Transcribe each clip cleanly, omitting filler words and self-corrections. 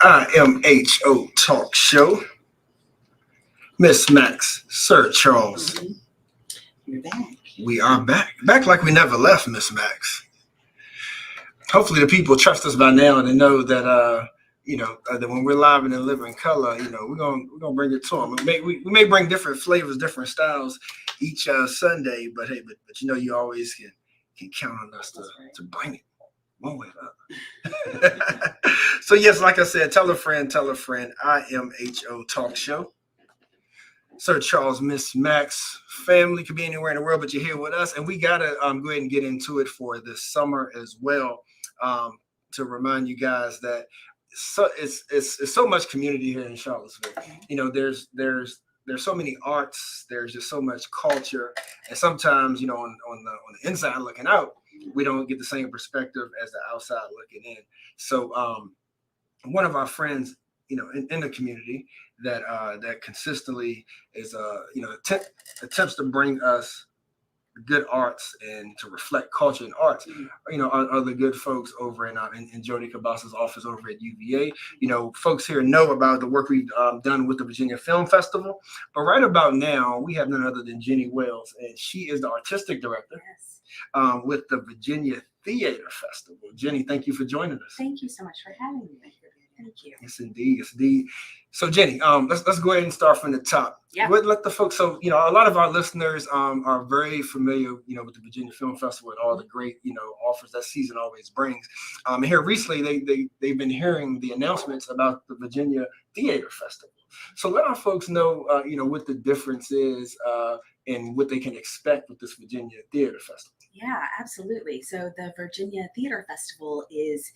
IMHO Talk Show. Miss Max, Sir Charles. You're back. We are back. Back like we never left, Miss Max. Hopefully the people trust us by now and they know that that when we're live and in living color, we're gonna bring it to them. We may bring different flavors, different styles each Sunday, but hey, but you always can count on us to bring it one way or the other. So yes, like I said, tell a friend, IMHO Talk Show. Sir Charles, Miss Max, family could be anywhere in the world, but you're here with us, and we gotta go ahead and get into it for this summer as well. To remind you guys that it's so much community here in Charlottesville. There's so many arts. There's just so much culture, and sometimes on the inside looking out, we don't get the same perspective as the outside looking in. So one of our friends, in the community that consistently is attempts to bring us good arts and to reflect culture and arts, are the good folks over in Jody Cabas's office over at UVA. Folks here know about the work we've done with the Virginia Film Festival, but right about now we have none other than Jenny Wells, and she is the artistic director with the Virginia Theater Festival. Jenny, thank you for joining us. Thank you so much for having me. Thank you. Yes, indeed. Yes, indeed. So, Jenny, let's go ahead and start from the top. Yeah. Let the folks. So, a lot of our listeners are very familiar, with the Virginia Film Festival and all the great, offers that season always brings. And here recently, they've been hearing the announcements about the Virginia Theater Festival. So, let our folks know, what the difference is and what they can expect with this Virginia Theater Festival. Yeah, absolutely. So the Virginia Theater Festival is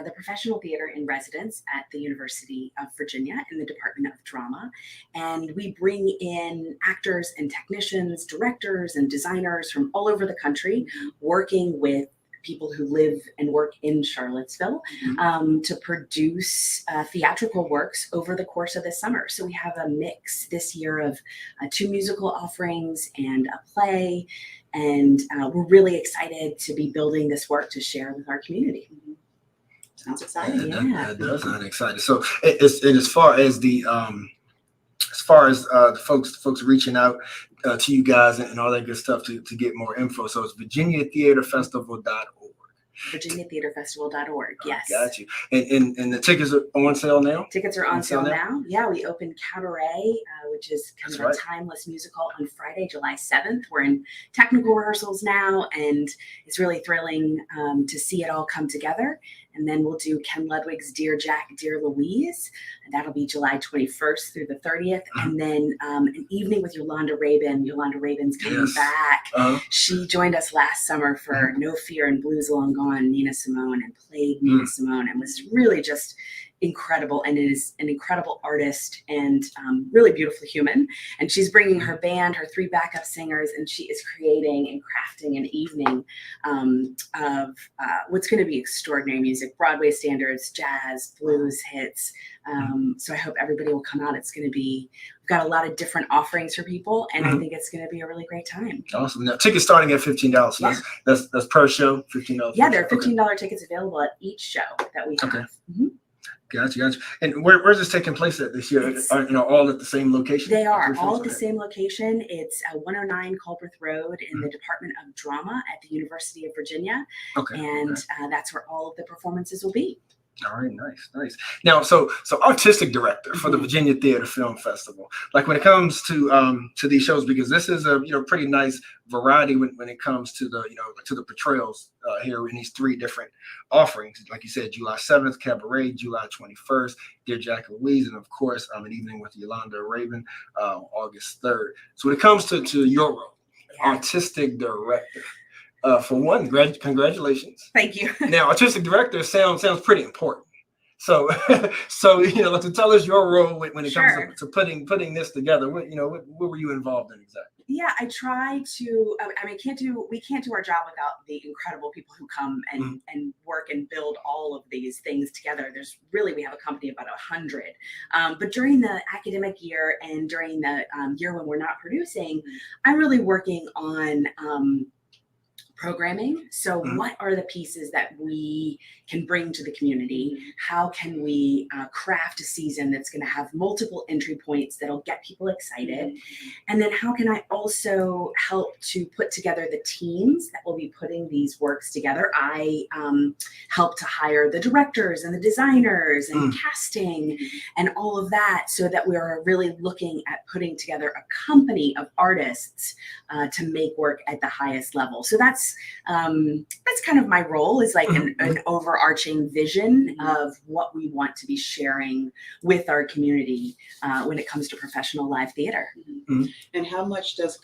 the professional theater in residence at the University of Virginia in the Department of Drama. And we bring in actors and technicians, directors and designers from all over the country, working with people who live and work in Charlottesville to produce theatrical works over the course of the summer. So we have a mix this year of 2 musical offerings and a play. And we're really excited to be building this work to share with our community. Sounds exciting. That does sound exciting. So as far as the folks reaching out to you guys and all that good stuff to get more info. So it's VirginiaTheaterFestival.org. VirginiaTheaterFestival.org. Yes. Got you. And the tickets are on sale now? Tickets are on sale now. Yeah, we opened Cabaret, which is kind of a timeless musical, on Friday, July 7th. We're in technical rehearsals now, and it's really thrilling to see it all come together. And then we'll do Ken Ludwig's Dear Jack, Dear Louise. And that'll be July 21st through the 30th. And then an evening with Yolanda Rabin. Yolanda Rabin's coming back. She joined us last summer for No Fear and Blues Long Gone, Nina Simone, and played Nina Simone, and was really just incredible, and is an incredible artist and really beautiful human. And she's bringing her band, her 3 backup singers, and she is creating and crafting an evening of what's going to be extraordinary music, Broadway standards, jazz, blues hits. So I hope everybody will come out. It's going to be, we've got a lot of different offerings for people, and I think it's going to be a really great time. Awesome. Now, tickets starting at $15. So that's per show, $15. Yeah, there are $15 tickets available at each show that we have. Gotcha. And where's this taking place at this year? All at the same location? They are all at the same location. It's 109 Culbreth Road in the Department of Drama at the University of Virginia. That's where all of the performances will be. All right, nice. Now, so artistic director for the Virginia Theater Film Festival. Like when it comes to these shows, because this is a pretty nice variety when it comes to the to the portrayals here in these 3 different offerings. Like you said, July 7th, Cabaret, July 21st, Dear Jack Louise, and of course, an evening with Yolanda Rabin, August 3rd. So when it comes to your role, artistic director. For one, congratulations. Thank you. Now, artistic director sounds pretty important. So to tell us your role when it comes to putting this together. What were you involved in exactly? Yeah, I try to. We can't do our job without the incredible people who come and work and build all of these things together. We have a company of about 100. But during the academic year and during the year when we're not producing, I'm really working on programming. So what are the pieces that we can bring to the community? How can we craft a season that's going to have multiple entry points that'll get people excited? And then how can I also help to put together the teams that will be putting these works together? I help to hire the directors and the designers and casting and all of that, so that we're really looking at putting together a company of artists to make work at the highest level. So that's kind of my role, is like an overarching vision of what we want to be sharing with our community when it comes to professional live theater. And how much does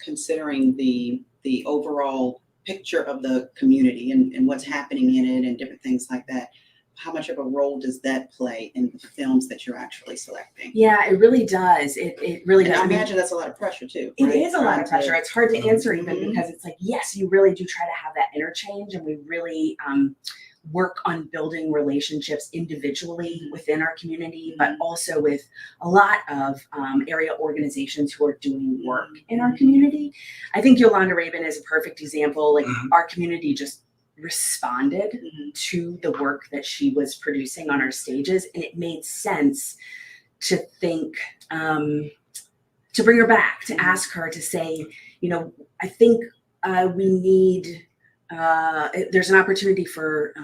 considering the overall picture of the community and what's happening in it and different things like that, how much of a role does that play in the films that you're actually selecting? Yeah, it really does. It really does. I imagine that's a lot of pressure too. It right? is a lot of pressure. It's hard to answer even because it's like, yes, you really do try to have that interchange, and we really work on building relationships individually within our community, but also with a lot of area organizations who are doing work in our community. I think Yolanda Rabin is a perfect example. Like our community just responded to the work that she was producing on our stages, and it made sense to think to bring her back, to ask her, to say, you know, I think we need there's an opportunity for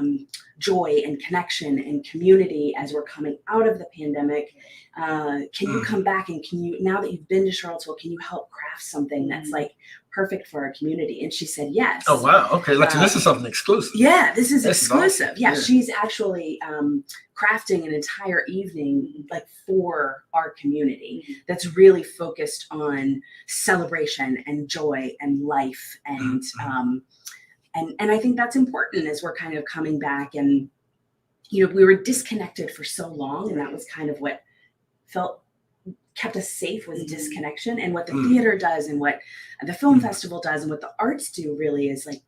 joy and connection and community as we're coming out of the pandemic. Can you come back, and can you, now that you've been to Charlottesville, can you help craft something that's like perfect for our community? And she said yes. Oh wow, okay, like so this is something exclusive. Yeah, this is That's exclusive. awesome. Yeah, Yeah. she's actually crafting an entire evening like for our community that's really focused on celebration and joy and life and and I think that's important as we're kind of coming back. And you know, we were disconnected for so long, and that was kind of what kept us safe, was disconnection. And what the theater does, and what the film festival does, and what the arts do really is like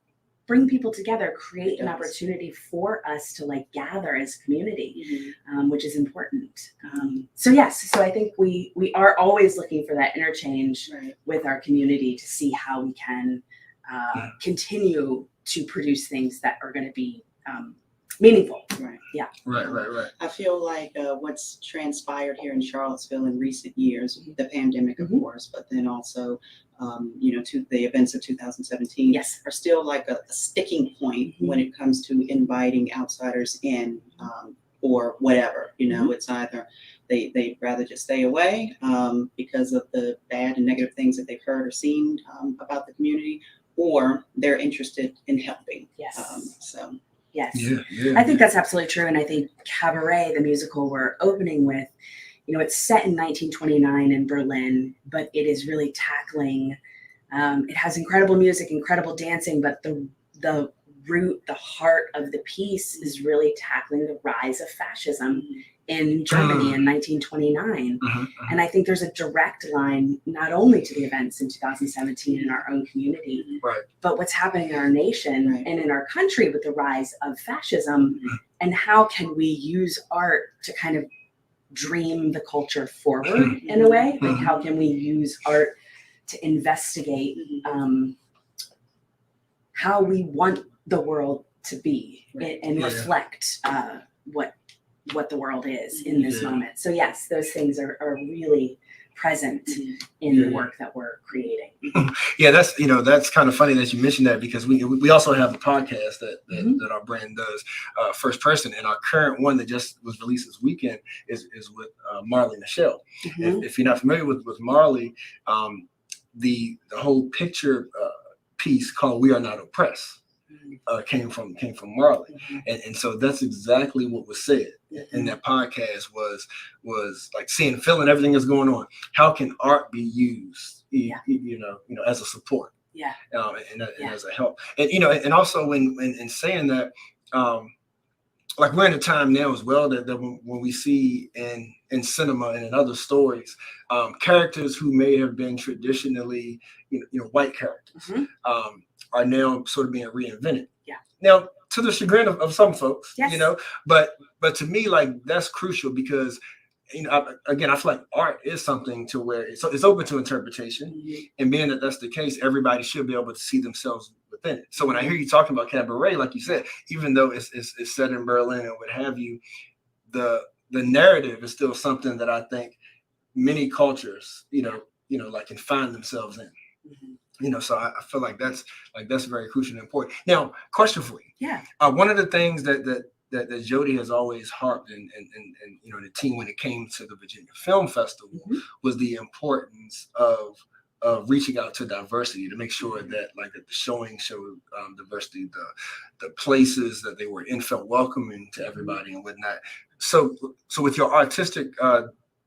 bring people together, create an opportunity for us to like gather as a community, which is important. So yes, so I think we are always looking for that interchange with our community to see how we can continue to produce things that are going to be meaningful. Right. Yeah. Right. I feel like what's transpired here in Charlottesville in recent years, the pandemic, of course, but then also, you know, to the events of 2017, Yes. are still like a sticking point when it comes to inviting outsiders in or whatever. You know, it's either they'd rather just stay away because of the bad and negative things that they've heard or seen about the community, or they're interested in helping. Yes. So. Yes. Yeah. I think that's absolutely true. And I think Cabaret, the musical we're opening with, you know, it's set in 1929 in Berlin, but it is really tackling, it has incredible music, incredible dancing, but the root, the heart of the piece is really tackling the rise of fascism in Germany in 1929. And I think there's a direct line not only to the events in 2017 in our own community, but what's happening in our nation and in our country with the rise of fascism, and how can we use art to kind of dream the culture forward in a way? Like how can we use art to investigate how we want the world to be and reflect what the world is in this moment. So yes, those things are really present in the work that we're creating. Yeah, that's, you know, that's kind of funny that you mentioned that, because we also have a podcast that our brand does, First Person, and our current one that just was released this weekend is with Marley Michelle. If you're not familiar with Marley, the whole picture piece called "We Are Not Oppressed" came from Marley, and so that's exactly what was said in that podcast was like seeing, feeling everything that's going on. How can art be used, you know, as a support, and as a help, and you know, and also when in saying that, like we're in a time now as well that when we see in cinema and in other stories, characters who may have been traditionally, you know, white characters, are now sort of being reinvented. Now, to the chagrin of some folks, you know, but to me, like, that's crucial, because again, I feel like art is something to where it's open to interpretation, and being that that's the case, everybody should be able to see themselves within it. So when I hear you talking about cabaret, like you said, even though it's set in Berlin and what have you, the narrative is still something that I think many cultures, like can find themselves in. So I feel like that's very crucial and important. Now, question for you. Yeah. One of the things that Jody has always harped and the team when it came to the Virginia Film Festival was the importance of reaching out to diversity to make sure that the showing showed diversity, the places that they were in felt welcoming to everybody and whatnot. So with your artistic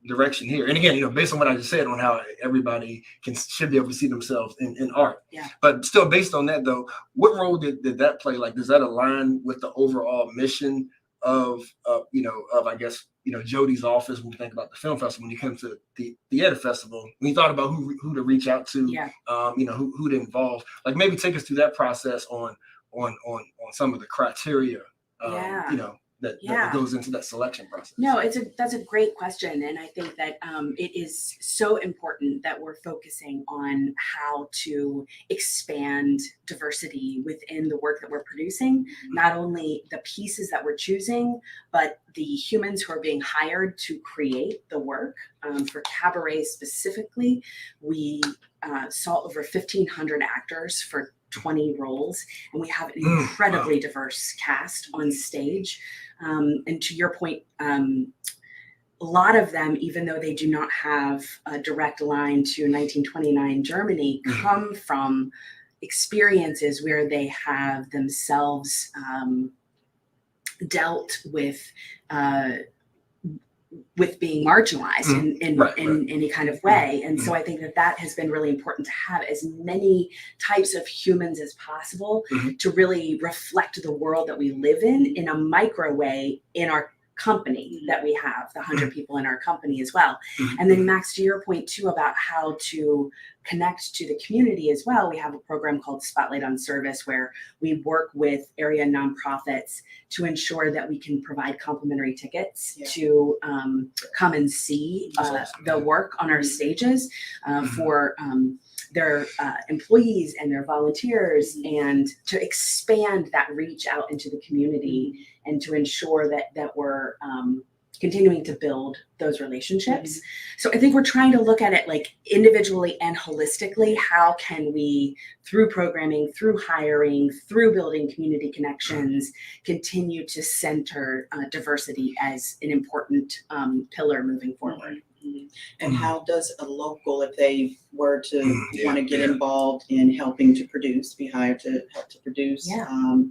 direction here, and again, based on what I just said on how everybody should be able to see themselves in art. Yeah. But still, based on that though, what role did that play? Like, does that align with the overall mission of I guess Jody's office when you think about the film festival? When you come to the theater festival, when you thought about who to reach out to, who to involve, like maybe take us through that process on some of the criteria, that goes into that selection process. No, that's a great question, and I think that it is so important that we're focusing on how to expand diversity within the work that we're producing. Not only the pieces that we're choosing, but the humans who are being hired to create the work. For cabaret specifically, we saw over 1,500 actors for 20 roles, and we have an incredibly diverse cast on stage. And to your point, a lot of them, even though they do not have a direct line to 1929 Germany, come from experiences where they have themselves dealt with being marginalized in any kind of way. And so I think that has been really important to have as many types of humans as possible to really reflect the world that we live in a micro way in our company that we have, the 100 people in our company as well. And then Max, to your point too about how to connect to the community as well, we have a program called Spotlight on Service where we work with area nonprofits to ensure that we can provide complimentary tickets to come and see the work on our stages for their employees and their volunteers, and to expand that reach out into the community and to ensure that we're continuing to build those relationships. So I think we're trying to look at it like individually and holistically. How can we, through programming, through hiring, through building community connections, continue to center diversity as an important pillar moving forward? And how does a local, if they were to want to get involved in helping to produce, be hired to help to produce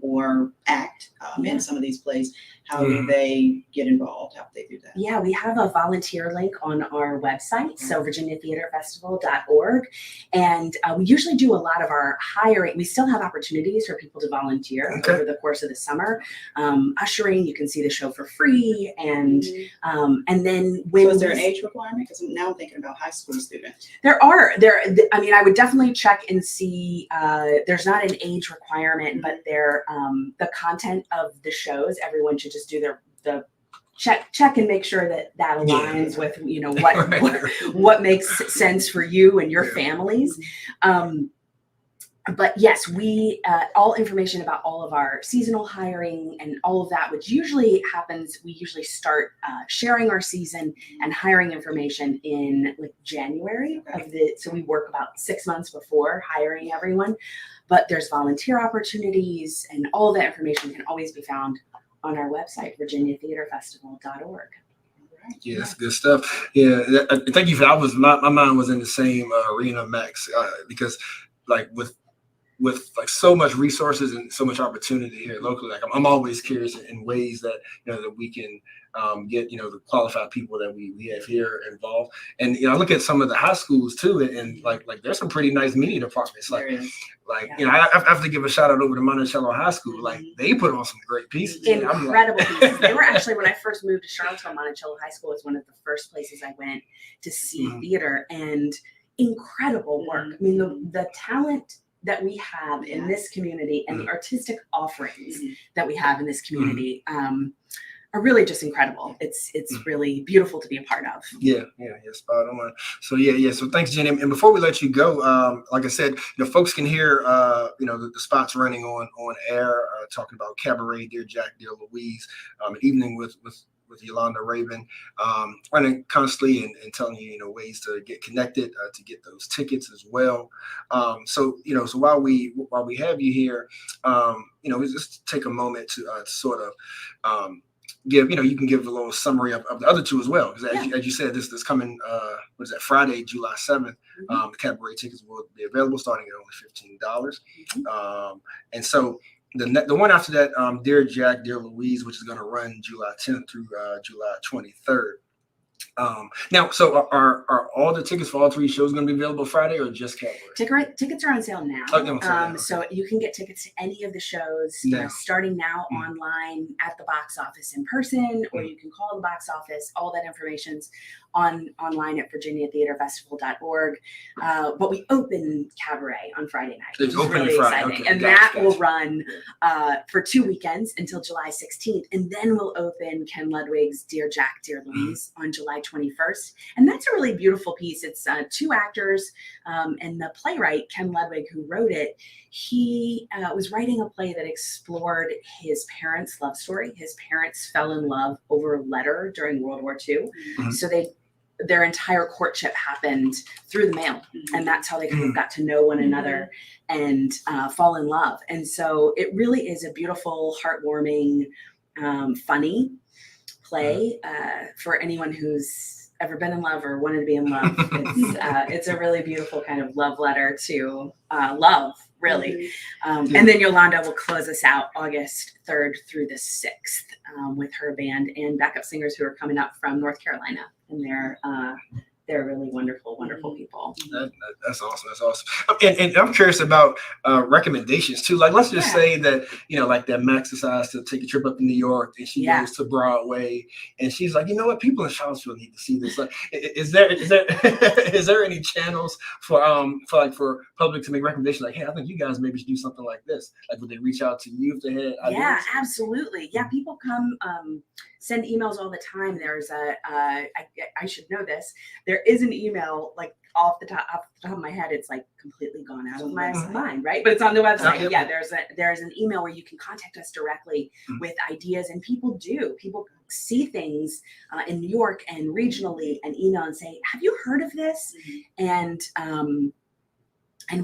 or act in some of these plays, how do they get involved? How do they do that? Yeah, we have a volunteer link on our website, so virginiatheaterfestival.org. And we usually do a lot of our hiring. We still have opportunities for people to volunteer over the course of the summer. Ushering, you can see the show for free. And then when... So is there an age requirement? Because now I'm thinking about high school students. I mean, I would definitely check and see. There's not an age requirement, but the content of the shows, everyone should just do the check and make sure that aligns with what makes sense for you and your families. But yes, we all information about all of our seasonal hiring and all of that, which usually happens, we usually start sharing our season and hiring information in like January so we work about 6 months before hiring everyone. But there's volunteer opportunities, and all of that information can always be found on our website, virginiatheaterfestival.org. Yeah, that's good stuff. Yeah, thank you for that. My mind was in the same arena, Max, because like with like so much resources and so much opportunity here locally, like I'm always curious in ways that that we can get the qualified people that we have here involved. And I look at some of the high schools too, and like there's some pretty nice media departments. I have to give a shout out over to Monticello High School. Like they put on some great pieces. Incredible pieces. They were actually, when I first moved to Charlottesville, Monticello High School was one of the first places I went to see theater, and incredible work. I mean, the talent that we have in this community and the artistic offerings that we have in this community. really just incredible. It's really beautiful to be a part of. Yeah, spot on. So so thanks, Jenny. And before we let you go, like I said, folks can hear the spots running on air, talking about Cabaret, Dear Jack, Dear Louise, an evening with Yolanda Raven, running constantly and telling you ways to get connected, to get those tickets as well. So while we have you here, just take a moment to sort of give, you can give a little summary of the other two as well, because as you said, this coming Friday, July 7th, the Cabaret tickets will be available starting at only $15. And so the one after that, Dear Jack, Dear Louise, which is going to run July 10th through July 23rd. Now, so are all the tickets for all three shows going to be available Friday, or just Cabaret? Tickets are on sale now. Okay. So you can get tickets to any of the shows starting now online, at the box office in person, or you can call the box office. All that information's online at virginiatheaterfestival.org. But we open Cabaret on Friday night, which is really exciting. Okay. And that will run for 2 weekends until July 16th. And then we'll open Ken Ludwig's Dear Jack, Dear Louise on July 21st. And that's a really beautiful piece. It's 2 actors, and the playwright, Ken Ludwig, who wrote it, he was writing a play that explored his parents' love story. His parents fell in love over a letter during World War II. So their entire courtship happened through the mail, and that's how they kind of got to know one another and fall in love. And so it really is a beautiful, heartwarming, funny play for anyone who's ever been in love or wanted to be in love. It's a really beautiful kind of love letter to love, really. And then Yolanda will close us out August 3rd through the 6th with her band and backup singers who are coming up from North Carolina, and they're really wonderful people. That's awesome. That's awesome. And I'm curious about recommendations too. Like, let's just say that, like that Max decides to take a trip up to New York, and she goes to Broadway, and she's like, you know what, people in Charlottesville need to see this. Like, is there any channels for public to make recommendations? Like, hey, I think you guys maybe should do something like this. Like, would they reach out to you if they had ideas? Yeah, absolutely. Yeah, people come send emails all the time. There's I should know this. There is an email, like off the top of my head, it's like completely gone out of my mind, right? But it's on the website. Yeah, there's an email where you can contact us directly with ideas, and people see things in New York and regionally and email and say, have you heard of this? And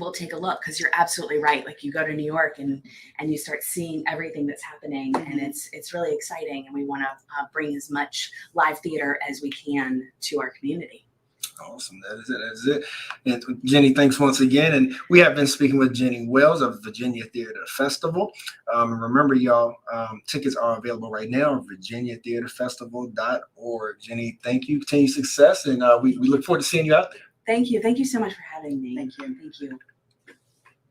we'll take a look, because you're absolutely right. Like, you go to New York and you start seeing everything that's happening, and it's really exciting. And we want to bring as much live theater as we can to our community. Awesome. That is it. And Jenny, thanks once again. And we have been speaking with Jenny Wells of Virginia Theater Festival. Remember, y'all, tickets are available right now at virginiatheaterfestival.org. Jenny, thank you. Continued success. And we look forward to seeing you out there. Thank you. Thank you so much for having me. Thank you. Thank you.